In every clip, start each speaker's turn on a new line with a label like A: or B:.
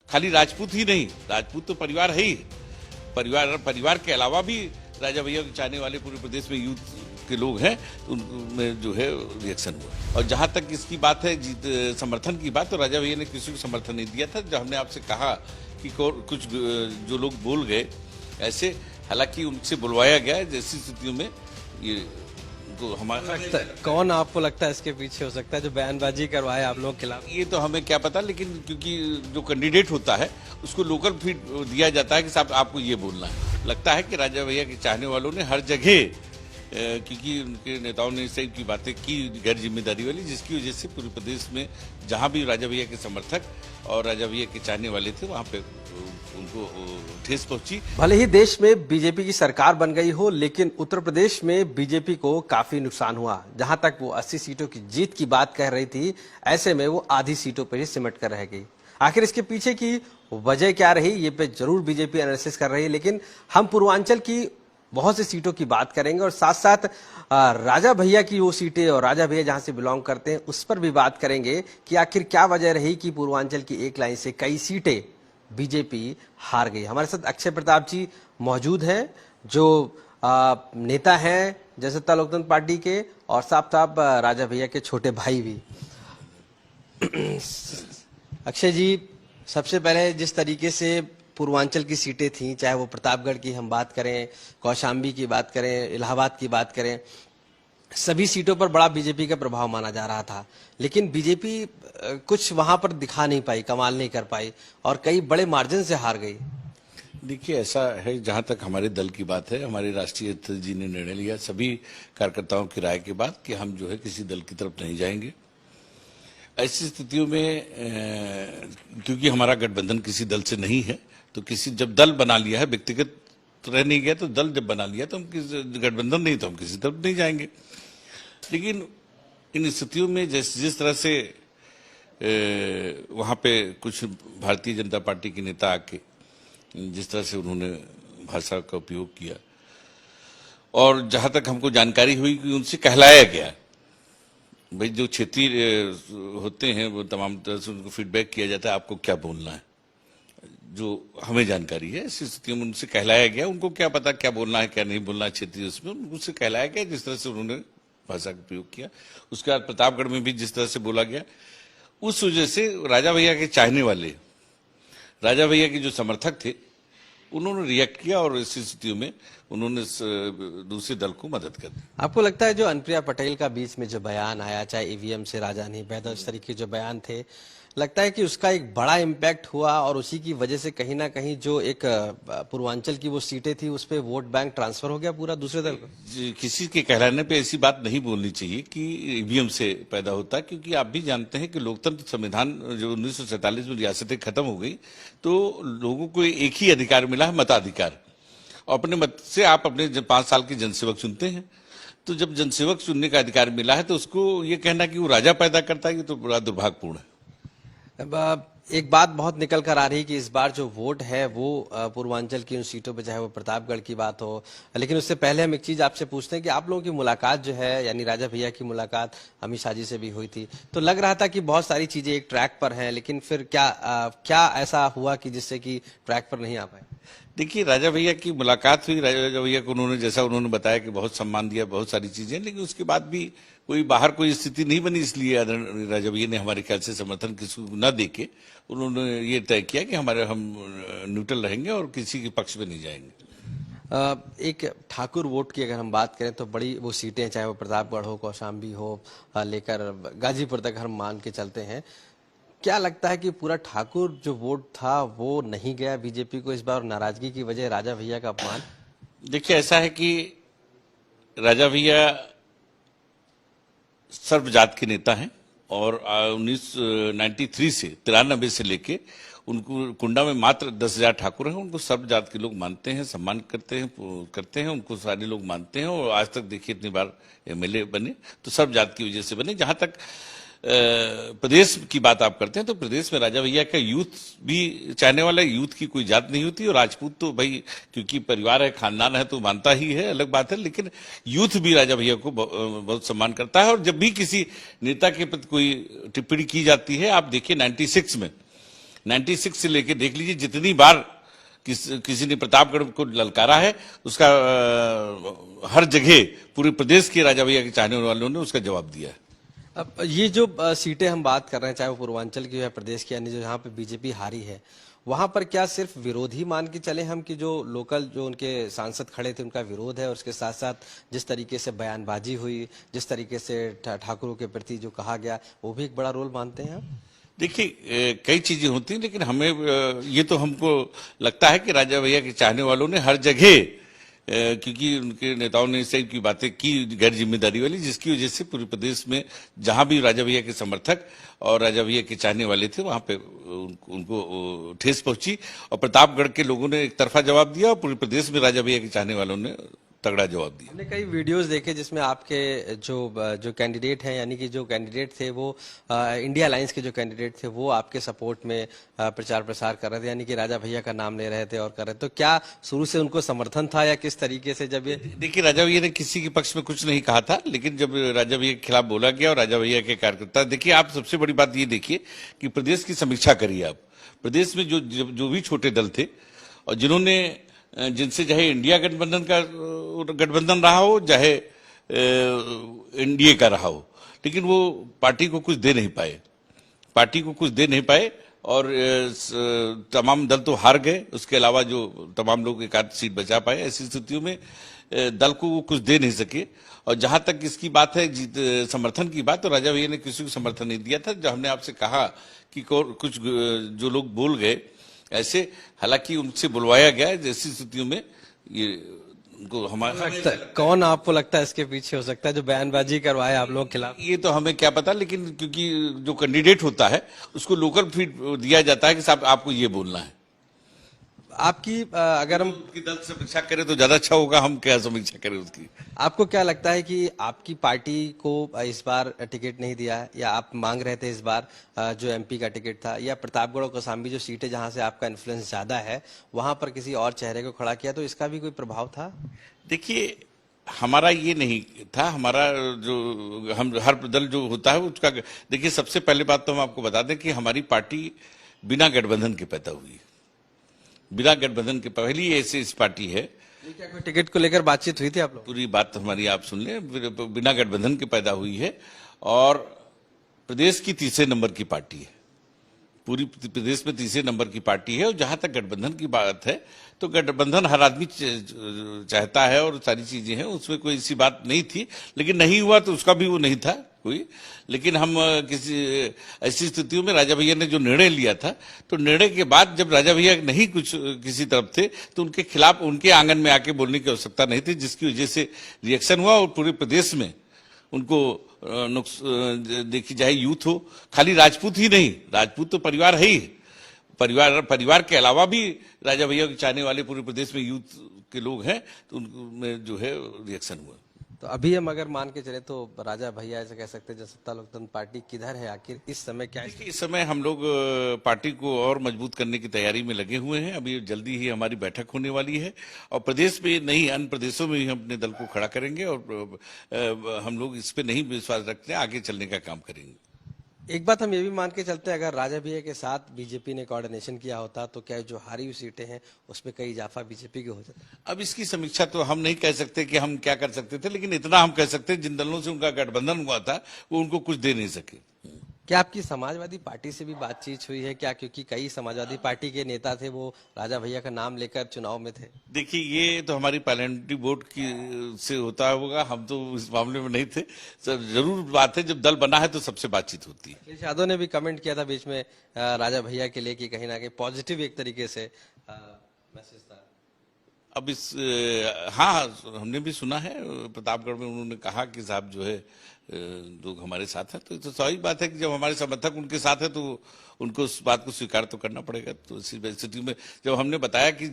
A: खाली राजपूत ही नहीं, राजपूत तो परिवार है ही, परिवार के अलावा भी राजा भैया के चाहने वाले पूरे प्रदेश में यूथ के लोग हैं, तो उनमें जो है रिएक्शन हुआ। और जहां तक इसकी बात है समर्थन की बात, तो राजा भैया ने किसी को समर्थन नहीं दिया था। जब हमने आपसे कहा कि कुछ जो लोग बोल गए ऐसे, हालांकि उनसे बुलवाया गया जैसी स्थितियों में ये तो हमारा
B: कौन आपको लगता है इसके पीछे हो सकता है जो बयानबाजी करवाए आप लोगों के खिलाफ?
A: ये तो हमें क्या पता, लेकिन क्योंकि जो कैंडिडेट होता है उसको लोकल फीड दिया जाता है कि साहब आपको ये बोलना है। लगता है कि राजा भैया के चाहने वालों ने हर जगह, क्योंकि उनके नेताओं ने इस टाइप की बातें की गैर जिम्मेदारी वाली, जिसकी वजह से पूरे प्रदेश में जहां भी राजा भैया के समर्थक और राजा भैया के चाहने वाले थे वहां पे उनको ठेस पहुंची।
B: भले ही देश में बीजेपी की सरकार बन गई हो, लेकिन उत्तर प्रदेश में बीजेपी को काफी नुकसान हुआ। जहां तक वो 80 सीटों की जीत की बात कह रही थी, ऐसे में वो आधी सीटों पर ही सिमट कर रह गई। आखिर इसके पीछे की वजह क्या रही, ये पे जरूर बीजेपी एनालिसिस कर रही है, लेकिन हम पूर्वांचल की बहुत सी सीटों की बात करेंगे और साथ साथ राजा भैया की वो सीटें और राजा भैया जहां से बिलोंग करते हैं उस पर भी बात करेंगे कि आखिर क्या वजह रही कि पूर्वांचल की एक लाइन से कई सीटें बीजेपी हार गई। हमारे साथ अक्षय प्रताप जी मौजूद हैं, जो नेता हैं जनसत्ता लोकतंत्र पार्टी के और साफ साफ राजा भैया के छोटे भाई भी। अक्षय जी, सबसे पहले जिस तरीके से पूर्वांचल की सीटें थीं, चाहे वो प्रतापगढ़ की हम बात करें, कौशाम्बी की बात करें, इलाहाबाद की बात करें, सभी सीटों पर बड़ा बीजेपी का प्रभाव माना जा रहा था, लेकिन बीजेपी कुछ वहां पर दिखा नहीं पाई, कमाल नहीं कर पाई और कई बड़े मार्जिन से हार गई।
A: देखिए, ऐसा है, जहां तक हमारे दल की बात है, हमारे राष्ट्रीय अध्यक्ष जी ने निर्णय लिया सभी कार्यकर्ताओं की राय के बाद कि हम जो है किसी दल की तरफ नहीं जाएंगे। ऐसी स्थितियों में क्योंकि हमारा गठबंधन किसी दल से नहीं है, तो किसी जब दल बना लिया है, व्यक्तिगत तो रह नहीं गया, तो दल जब बना लिया तो हम किसी गठबंधन नहीं, तो हम किसी तरफ नहीं जाएंगे। लेकिन इन स्थितियों में जिस तरह से वहां पे कुछ भारतीय जनता पार्टी के नेता आके जिस तरह से उन्होंने भाषा का उपयोग किया, और जहां तक हमको जानकारी हुई कि उनसे कहलाया गया, भाई जो क्षेत्रीय होते हैं वो तमाम तरह से उनको फीडबैक किया जाता है आपको क्या बोलना है, जो हमें जानकारी है। ऐसी स्थितियों में उनसे कहलाया गया, उनको क्या पता क्या बोलना है क्या नहीं बोलना है क्षेत्रीय, उसमें उनसे कहलाया गया जिस तरह से उन्होंने भाषा का प्रयोग किया। उसके बाद प्रतापगढ़ में भी जिस तरह से बोला गया, उस वजह से राजा भैया के चाहने वाले, राजा भैया के जो समर्थक थे, उन्होंने रिएक्ट किया और ऐसी स्थितियों में उन्होंने दूसरे दल को मदद कर दी।
B: आपको लगता है जो अनुप्रिया पटेल का बीच में जो बयान आया, चाहे ईवीएम से राजा नहीं पैदा, इस तरीके के जो बयान थे, लगता है कि उसका एक बड़ा इम्पैक्ट हुआ और उसी की वजह से कहीं ना कहीं जो एक पूर्वांचल की वो सीटें थी उस पर वोट बैंक ट्रांसफर हो गया पूरा दूसरे दल को?
A: किसी के कहलाने पे ऐसी बात नहीं बोलनी चाहिए कि ईवीएम से पैदा होता है, क्योंकि आप भी जानते हैं कि लोकतंत्र संविधान जो 1947 में रियासतें खत्म हो गई, तो लोगों को एक ही अधिकार मिला है, मताधिकार। और अपने मत से आप अपने 5 साल के जनसेवक चुनते हैं, तो जब जनसेवक चुनने का अधिकार मिला है तो उसको ये कहना कि वो राजा पैदा करता है, ये तो बड़ा दुर्भाग्यपूर्ण है।
B: एक बात बहुत निकल कर आ रही है कि इस बार जो वोट है वो पूर्वांचल की उन सीटों पे, चाहे वो प्रतापगढ़ की बात हो, लेकिन उससे पहले हम एक चीज आपसे पूछते हैं कि आप लोगों की मुलाकात जो है, यानी राजा भैया की मुलाकात अमित शाह जी से भी हुई थी, तो लग रहा था कि बहुत सारी चीजें एक ट्रैक पर हैं, लेकिन फिर क्या ऐसा हुआ कि जिससे कि ट्रैक पर नहीं आ पाए?
A: देखिए, राजा भैया की मुलाकात हुई, राजा भैया को उन्होंने जैसा उन्होंने बताया कि बहुत सम्मान दिया, बहुत सारी चीजें, लेकिन उसके बाद भी कोई बाहर कोई स्थिति नहीं बनी, इसलिए राजा भैया ने हमारे ख्याल से समर्थन किसी को न देके उन्होंने ये तय किया कि हम न्यूट्रल रहेंगे और किसी के पक्ष में नहीं जाएंगे।
B: एक ठाकुर वोट की अगर हम बात करें तो बड़ी वो सीटें, चाहे वो प्रतापगढ़ हो, कौशाम्बी हो, लेकर गाजीपुर तक हम मान के चलते हैं। क्या लगता है कि पूरा ठाकुर जो वोट था वो नहीं गया बीजेपी को इस बार, नाराजगी की वजह राजा भैया का अपमान?
A: देखिए, ऐसा है कि राजा भैया सर्वजात के नेता हैं और 1993 से 93 से लेके उनको कुंडा में मात्र 10,000 ठाकुर हैं, उनको सर्वजात के लोग मानते हैं, सम्मान करते हैं, उनको सारे लोग मानते हैं। और आज तक देखिए इतनी बार एमएलए बने तो सर्वजात की वजह से बने। जहां तक प्रदेश की बात आप करते हैं तो प्रदेश में राजा भैया का यूथ भी चाहने वाला है, यूथ की कोई जात नहीं होती। और राजपूत तो भाई क्योंकि परिवार है, खानदान है, तो मानता ही है, अलग बात है, लेकिन यूथ भी राजा भैया को बहुत सम्मान करता है। और जब भी किसी नेता के प्रति कोई टिप्पणी की जाती है, आप देखिए 96 से लेके देख लीजिए जितनी बार किसी ने प्रतापगढ़ को ललकारा है, उसका हर जगह पूरे प्रदेश के राजा भैया के चाहने वालों ने उसका जवाब दिया है।
B: अब ये जो सीटें हम बात कर रहे हैं, चाहे वो पूर्वांचल की है, प्रदेश की, यानी जो यहाँ पे बीजेपी हारी है, वहां पर क्या सिर्फ विरोधी मान के चले हम कि जो लोकल जो उनके सांसद खड़े थे उनका विरोध है, और उसके साथ साथ जिस तरीके से बयानबाजी हुई, जिस तरीके से ठाकुरों के प्रति जो कहा गया, वो भी एक बड़ा रोल मानते हैं आप?
A: देखिए कई चीजें होती हैं, लेकिन हमें ये तो हमको लगता है कि राजा भैया के चाहने वालों ने हर जगह क्योंकि उनके नेताओं ने इस टाइप की बातें की गैर जिम्मेदारी वाली, जिसकी वजह से पूरे प्रदेश में जहां भी राजा भैया के समर्थक और राजा भैया के चाहने वाले थे वहां पे उनको ठेस पहुंची, और प्रतापगढ़ के लोगों ने एक तरफा जवाब दिया और पूरे प्रदेश में राजा भैया के चाहने वालों ने तगड़ा जवाब दिया।
B: हमने कई वीडियोस देखे जिसमें आपके जो कैंडिडेट हैं, यानी कि जो कैंडिडेट थे वो इंडिया अलायंस के जो कैंडिडेट थे वो आपके सपोर्ट में प्रचार प्रसार कर रहे थे, यानी कि राजा भैया का नाम ले रहे थे और कर रहे थे। तो क्या शुरू से उनको समर्थन था या किस तरीके से? जब ये
A: देखिए राजा भैया ने किसी के पक्ष में कुछ नहीं कहा था, लेकिन जब राजा भैया के खिलाफ बोला गया और राजा भैया के कार्यकर्ता, देखिए आप सबसे बड़ी बात ये देखिए कि प्रदेश की समीक्षा करिए आप, प्रदेश में जो भी छोटे दल थे और जिनसे चाहे इंडिया गठबंधन का गठबंधन रहा हो, चाहे एनडीए का रहा हो, लेकिन वो पार्टी को कुछ दे नहीं पाए, और तमाम दल तो हार गए, उसके अलावा जो तमाम लोग एक आध सीट बचा पाए। ऐसी स्थितियों में दल को वो कुछ दे नहीं सके। और जहां तक इसकी बात है समर्थन की बात, तो राजा भैया ने किसी को समर्थन नहीं दिया था। जब हमने आपसे कहा कि कुछ जो लोग बोल गए ऐसे, हालांकि उनसे बुलवाया गया है, जैसी स्थितियों में ये उनको हमारा
B: कौन आपको लगता है इसके पीछे हो सकता है जो बयानबाजी करवाए आप लोगों के खिलाफ?
A: ये तो हमें क्या पता, लेकिन क्योंकि जो कैंडिडेट होता है उसको लोकल फीड दिया जाता है कि साहब आपको ये बोलना है।
B: आपकी अगर हम
A: उसकी दल समीक्षा करें तो ज्यादा अच्छा होगा, हम क्या समीक्षा करें उसकी।
B: आपको क्या लगता है कि आपकी पार्टी को इस बार टिकट नहीं दिया है, या आप मांग रहे थे इस बार जो एमपी का टिकट था, या प्रतापगढ़ और कौशाम्बी जो सीटें जहां से आपका इन्फ्लुएंस ज्यादा है वहां पर किसी और चेहरे को खड़ा किया, तो इसका भी कोई प्रभाव था?
A: देखिए हमारा ये नहीं था, हमारा जो हम हर दल जो होता है उसका, देखिए सबसे पहले बात तो हम आपको बता दें कि हमारी पार्टी बिना गठबंधन के पैदा हुई, बिना गठबंधन के पहली ऐसी इस पार्टी है।
B: क्या कोई टिकट को लेकर बातचीत हुई थी आप लोग?
A: पूरी बात हमारी आप सुन लें, बिना गठबंधन के पैदा हुई है और प्रदेश की तीसरे नंबर की पार्टी है, पूरी प्रदेश में तीसरे नंबर की पार्टी है। और जहां तक गठबंधन की बात है तो गठबंधन हर आदमी चाहता है और सारी चीजें हैं, उसमें कोई ऐसी बात नहीं थी, लेकिन नहीं हुआ तो उसका भी वो नहीं था कोई। लेकिन हम किसी ऐसी स्थितियों में राजा भैया ने जो निर्णय लिया था, तो निर्णय के बाद जब राजा भैया नहीं कुछ किसी तरफ थे तो उनके खिलाफ उनके आंगन में आके बोलने की आवश्यकता नहीं थी, जिसकी वजह से रिएक्शन हुआ। और पूरे प्रदेश में उनको देखी जाए यूथ हो, खाली राजपूत ही नहीं, राजपूत तो परिवार है ही, परिवार के अलावा भी राजा भैया के चाहने वाले पूरे प्रदेश में यूथ के लोग हैं, तो उनमें जो है रिएक्शन हुआ।
B: तो अभी हम अगर मान के चले तो राजा भैया ऐसे कह सकते हैं जनसत्ता लोकतंत्र पार्टी किधर है आखिर इस समय? क्या
A: इस समय हम लोग पार्टी को और मजबूत करने की तैयारी में लगे हुए हैं। अभी जल्दी ही हमारी बैठक होने वाली है और प्रदेश में नहीं, अन्य प्रदेशों में भी हम अपने दल को खड़ा करेंगे और हम लोग इस पे नहीं विश्वास रखते, आगे चलने का काम करेंगे।
B: एक बात हम ये भी मान के चलते हैं, अगर राजा भैया के साथ बीजेपी ने कोऑर्डिनेशन किया होता तो क्या जो हारी हुई सीटें हैं उसमें कई इजाफा बीजेपी के हो जाता?
A: अब इसकी समीक्षा तो हम नहीं कह सकते कि हम क्या कर सकते थे, लेकिन इतना हम कह सकते हैं जिन दलों से उनका गठबंधन हुआ था वो उनको कुछ दे नहीं सके।
B: क्या आपकी समाजवादी पार्टी से भी बातचीत हुई है क्या? क्योंकि कई समाजवादी पार्टी के नेता थे वो राजा भैया का नाम लेकर चुनाव में थे।
A: देखिए ये तो हमारी पार्लियामेंट्री बोर्ड की से होता होगा, हम तो इस मामले में नहीं थे। जरूर बात है, जब दल बना है तो सबसे बातचीत होती है।
B: अखिलेश यादव ने भी कमेंट किया था बीच में राजा भैया के लिए कि कहीं ना कहीं पॉजिटिव एक तरीके से मैसेज था।
A: अब हाँ हमने भी सुना है, प्रतापगढ़ में उन्होंने कहा कि साहब जो है लोग हमारे साथ हैं, तो स्वाभाविक बात है कि जब हमारे समर्थक उनके साथ है तो उनको उस बात को स्वीकार तो करना पड़ेगा। तो इसी स्थिति में जब हमने बताया कि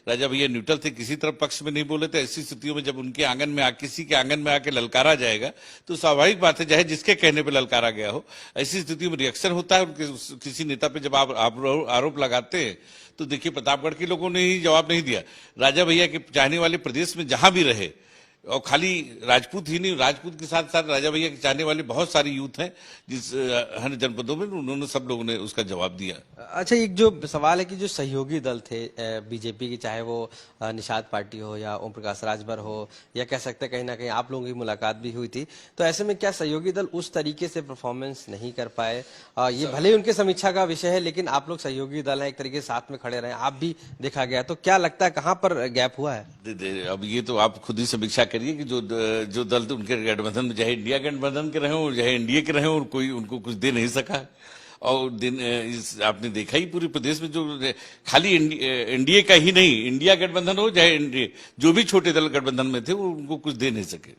A: राजा भैया न्यूट्रल थे, किसी तरफ पक्ष में नहीं बोले थे, ऐसी स्थितियों में जब उनके आंगन में किसी के आंगन में आके ललकारा जाएगा तो स्वाभाविक बात है, चाहे जिसके कहने पर ललकारा गया हो, ऐसी स्थिति में रिएक्शन होता है। उनके किसी नेता पे जब आप आरोप लगाते हैं तो देखिए प्रतापगढ़ के लोगों ने ही जवाब नहीं दिया। राजा भैया के चाहने वाले प्रदेश में जहां भी रहे, और खाली राजपूत ही नहीं, राजपूत के साथ साथ राजा भैया के चाहने वाले बहुत सारे यूथ हैं जिस हर जनपदों में, उन्होंने सब लोगों ने उसका जवाब दिया।
B: अच्छा, एक जो सवाल है कि जो सहयोगी दल थे बीजेपी की, चाहे वो निषाद पार्टी हो या ओम प्रकाश राजभर हो, या कह सकते हैं कहीं ना कहीं आप लोगों की मुलाकात भी हुई थी, तो ऐसे में क्या सहयोगी दल उस तरीके से परफॉर्मेंस नहीं कर पाए? ये भले ही उनके समीक्षा का विषय है, लेकिन आप लोग सहयोगी दल है, एक तरीके से साथ में खड़े रहे, आप भी देखा गया, तो क्या लगता है कहाँ पर गैप हुआ है?
A: अब ये तो आप खुद ही समीक्षा करिए कि जो दल तो उनके गठबंधन में, चाहे इंडिया गठबंधन के रहे हो, चाहे एनडीए के रहे हो, कोई उनको कुछ दे नहीं सका। और आपने देखा ही पूरे प्रदेश में, जो खाली एनडीए का ही नहीं, इंडिया गठबंधन हो चाहे एनडीए, जो भी छोटे दल गठबंधन में थे वो उनको कुछ दे नहीं सके।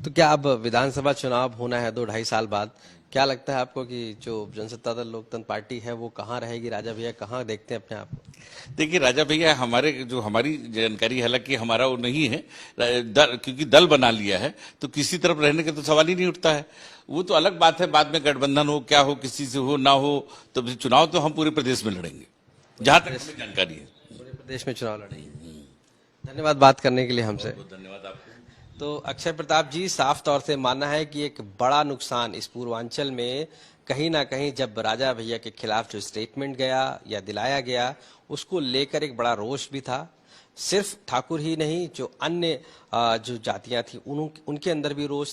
B: तो क्या अब विधानसभा चुनाव होना है 2-2.5 साल बाद, क्या लगता है आपको कि जो जनसत्ता दल लोकतंत्र पार्टी है वो कहाँ रहेगी? राजा भैया कहाँ देखते हैं अपने आप को?
A: देखिए, राजा भैया हमारी जानकारी, हालांकि हमारा वो नहीं है, क्योंकि दल बना लिया है तो किसी तरफ रहने का तो सवाल ही नहीं उठता है। वो तो अलग बात है, बाद में गठबंधन हो, क्या हो, किसी से हो ना हो, तो चुनाव तो हम पूरे प्रदेश में लड़ेंगे, जहां तक हमें जानकारी है।
B: पूरे प्रदेश में चुनाव लड़ेंगे। धन्यवाद बात करने के लिए हमसे।
A: बहुत धन्यवाद आपको।
B: तो अक्षय प्रताप जी, साफ तौर से मानना है कि एक बड़ा नुकसान इस पूर्वांचल में कहीं ना कहीं जब राजा भैया के खिलाफ जो स्टेटमेंट गया या दिलाया गया, उसको लेकर एक बड़ा रोष भी था। सिर्फ ठाकुर ही नहीं, जो अन्य जो जातियां थी उनके अंदर भी रोष